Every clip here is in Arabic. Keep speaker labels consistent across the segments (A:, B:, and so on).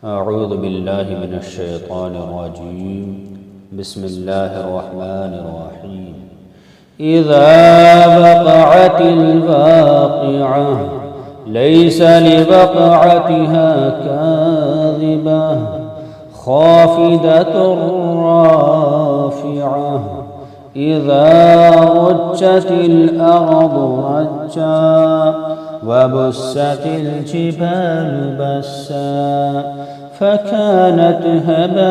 A: أعوذ بالله من الشيطان الرجيم. بسم الله الرحمن الرحيم. إذا وقعت الواقعة ليس لوقعتها كاذبة خافضة رافعة إذا رجت الأرض رجا وبست الجبال بسا فكانت هباء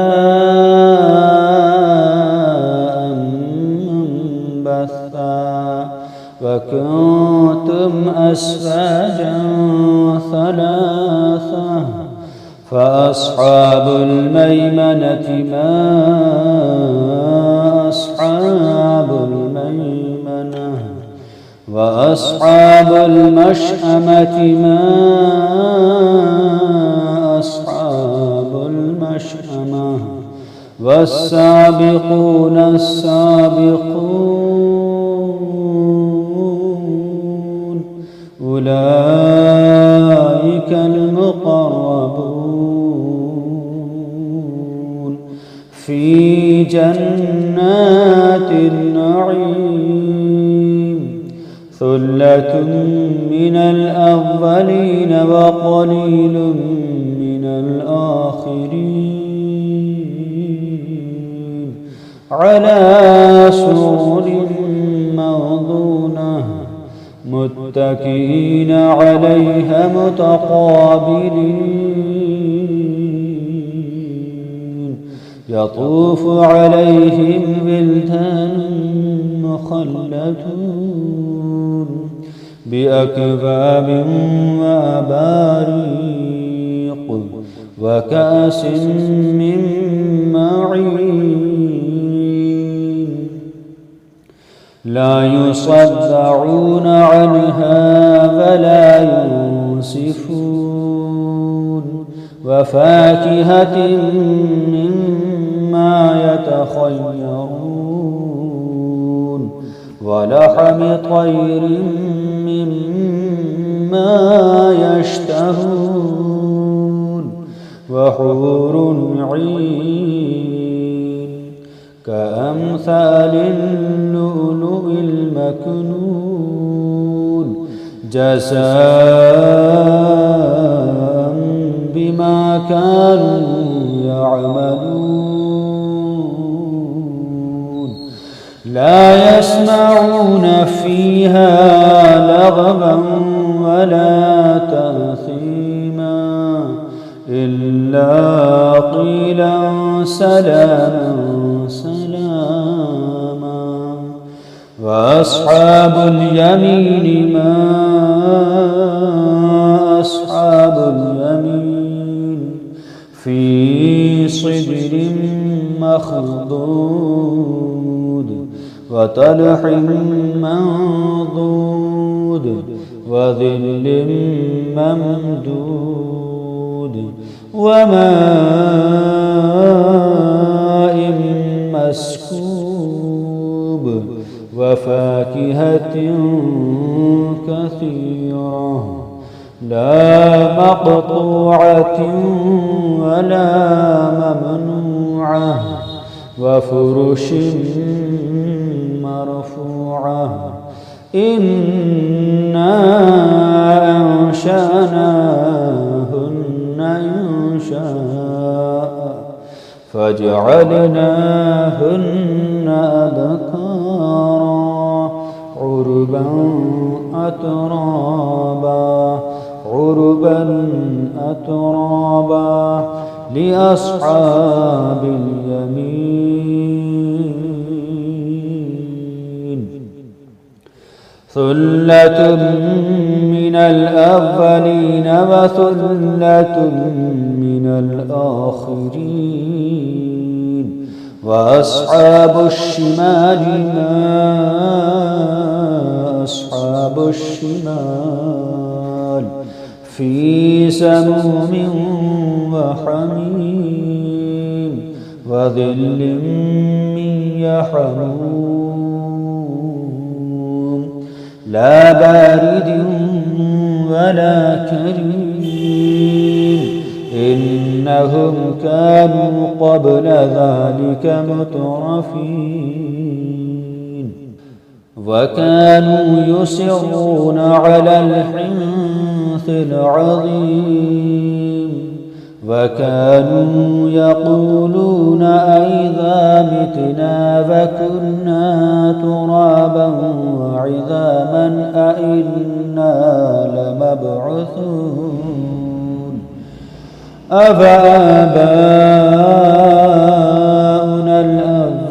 A: منبثا وكنتم أزواجا ثلاثة فأصحاب الميمنة ما أصحاب الميمنة وأصحاب المشأمة ما أصحاب المشأمة والسابقون السابقون أولئك المقربون في جنات النعيم ثلة من الأولين وقليل من الآخرين على سرر موضونة متكئين عليها متقابلين يطوف عليهم ولدان مخلدون بأكواب وأباريق وكأس من معين لا يصدعون عنها ولا ينصفون وفاكهة مما يتخيرون ولحم طير مما يشتهون وحور عين كأمثال اللؤلؤ المكنون جزاء بما كانوا يعملون لا يسمعون فيها لغوا ولا تأثيما إلا قيلا سلاما سلاما وأصحاب اليمين ما أصحاب اليمين في صدر مخضود وطلح منضود وظل ممدود وماء مسكوب وفاكهة كثيرة لا مقطوعة ولا ممنوعة وفرش مرفوعة إنا أنشأناهن إنشاء فجعلناهن أبكارا عربا أترابا لأصحاب اليمين ثلة من الأولين وثلة من الآخرين وأصحاب الشمال ما أصحاب الشمال في سموم وحميم وظل من يحموم لا بارد ولا كريم إنهم كانوا قبل ذلك مترفين وكانوا يصرون على الحنث العظيم وكانوا يقولون أئذا متنا فكنا ترابا وعظاما أئنا لمبعوثون أفآباؤنا الأولون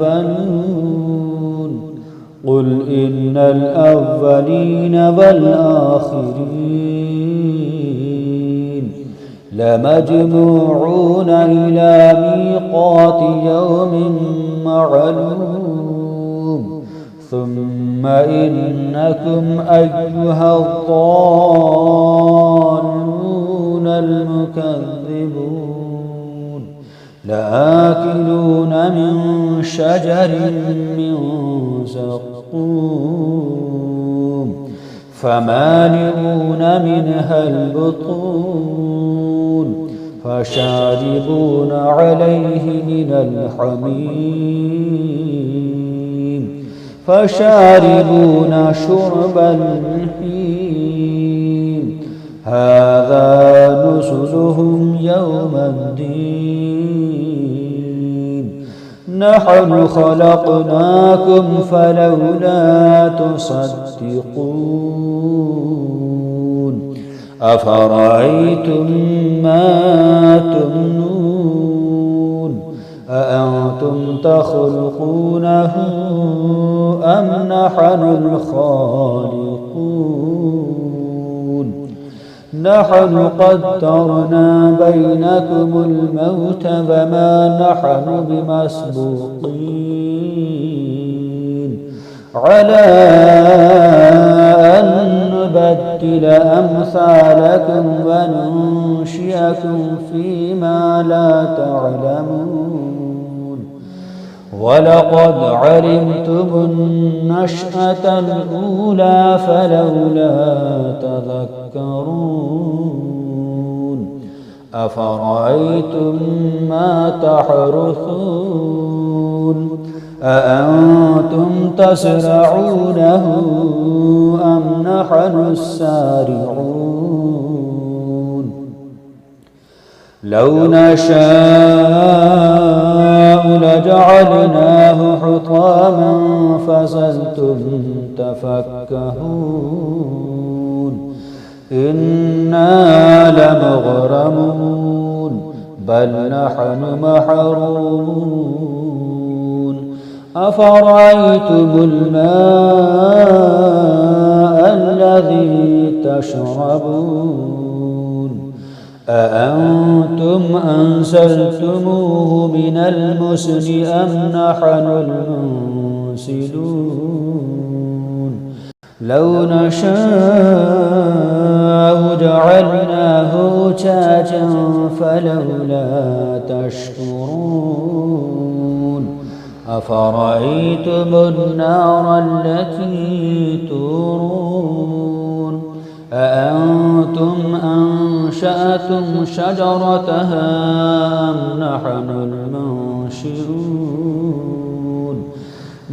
A: قل إن الأولين والآخرين لمجموعون إلى ميقات يوم معلوم ثم إنكم أيها الضالون المكذبون لآكلون من شجر من زقوم فمالئون منها البطون فشاربون عليه من الحميم فشاربون شرب الهيم هذا نزلهم يوم الدين نحن خلقناكم فلولا تصدقون أفرأيتم ما تمنون أأنتم تخلقونه أم نحن الخالقون نحن قدرنا بينكم الموت وما نحن بمسبوقين على أن نبدل أمثالكم وننشئكم فيما لا تعلمون ولقد علمتم النشأة الأولى فلولا تذكرون أفرأيتم ما تحرثون أأنتم تزرعونه أم نحن الزارعون لو نشاء لجعلناه حطاما فظلتم تفكهون إنا لمغرمون بل نحن محرومون أفرأيتم الماء الذي تشربون أأنتم أنزلتموه من المزن أم نحن المنزلون لو نشاء جعلناه أجاجا فلولا تشكرون أفرأيتم النار التي تورون أأنتم أنشأتم شجرتها أم نحن المنشئون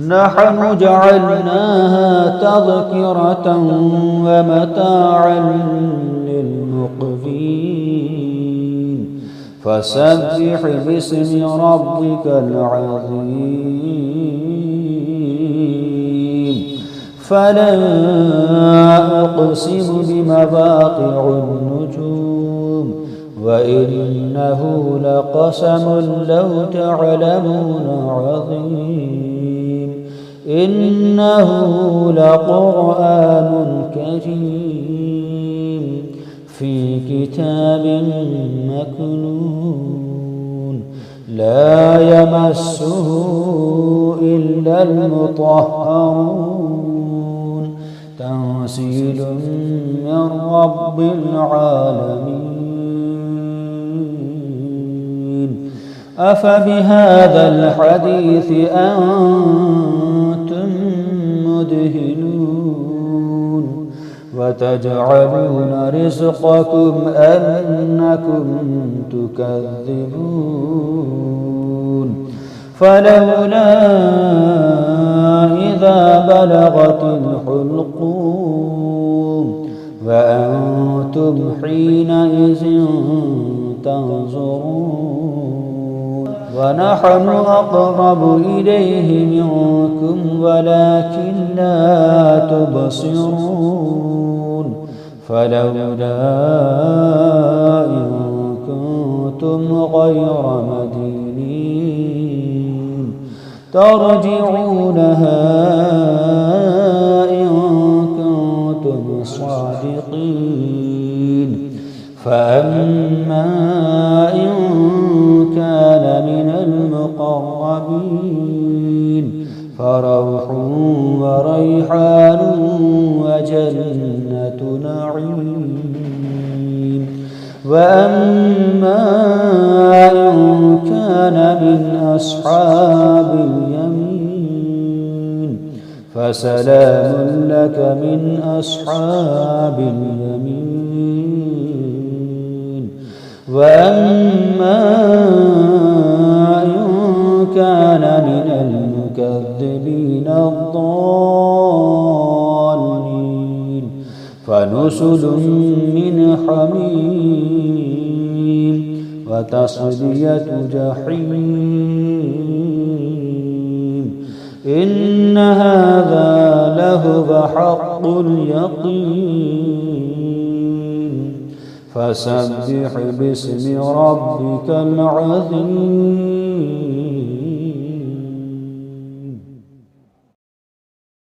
A: نحن جعلناها تذكرة ومتاعا للمقوين فسبح باسم ربك العظيم فلا أقسم بمواقع النجوم وإنه لقسم لو تعلمون عظيم إنه لقرآن كريم في كتاب مكنون لا يمسه إلا المطهرون تنزيل من رب العالمين أفبهذا الحديث أنتم مدهنون وتجعلون رزقكم أنكم تكذبون فلولا إذا بلغت الحلقوم وأنتم حينئذ تنظرون ونحن أقرب إليه منكم ولكن لا تبصرون فلولا إن كنتم غير مدينين ترجعونها إن كنتم صادقين فأما إن كان من المقربين فروح وريحان وجنة نعيم وأما إن كان من أصحاب اليمين فسلام لك من أصحاب اليمين وأما إن كان من المكذبين الضالين فنزل من حميم وتصلية جحيم إن هذا لهو حق اليقين فسبح باسم ربك العظيم